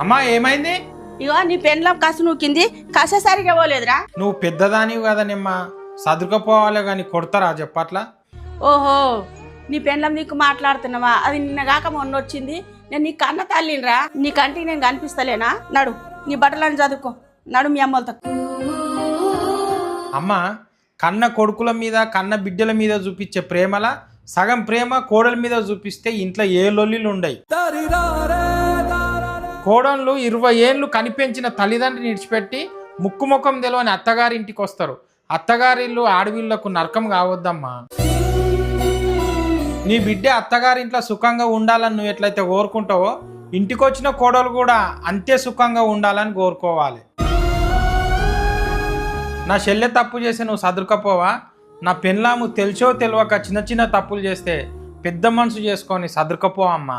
అమ్మా ఏమైంది? ఇగో నీ పెండ్లం కసు నూకింది, కసేసరిగా పోలేదురా. నువ్వు పెద్దదానివి కదనిమ్మా, సదురుకపోవాలి కానీ కొడతారా చెప్పట్లా? ఓహో, నీ పెండ్లం నీకు మాట్లాడుతున్నావా? అది నిన్నగాక మొన్న వచ్చింది. నేను నీ కన్న తల్లినిరా, నీ కంటికి నేను కనిపిస్తలేనా? నడు నీ బట్టలను చదువుకో, నడు మీ అమ్మలతో. అమ్మ, కన్న కొడుకుల మీద కన్న బిడ్డల మీద చూపించే ప్రేమల సగం ప్రేమ కోడల మీద చూపిస్తే ఇంట్లో ఏ లొల్లిలు ఉండయి. కోడళ్ళు 20 ఏళ్ళు కనిపెంచిన తల్లిదండ్రిని విడిచిపెట్టి ముక్కు ముఖం తెలవని అత్తగారింటికి వస్తారు. అత్తగారిల్లు ఆడవిళ్లకు నరకం కావద్దమ్మా. నీ బిడ్డ అత్తగారింట్లో సుఖంగా ఉండాలని నువ్వు ఎట్లయితే కోరుకుంటావో, ఇంటికొచ్చిన కోడలు కూడా అంతే సుఖంగా ఉండాలని కోరుకోవాలి. నా చెల్లె తప్పు చేసి నువ్వు సదురుకపోవా? నా పెళ్ళాము తెలిసో తెలియక చిన్న చిన్న తప్పులు చేస్తే పెద్ద మనసు చేసుకొని సదురుకపోవా అమ్మా.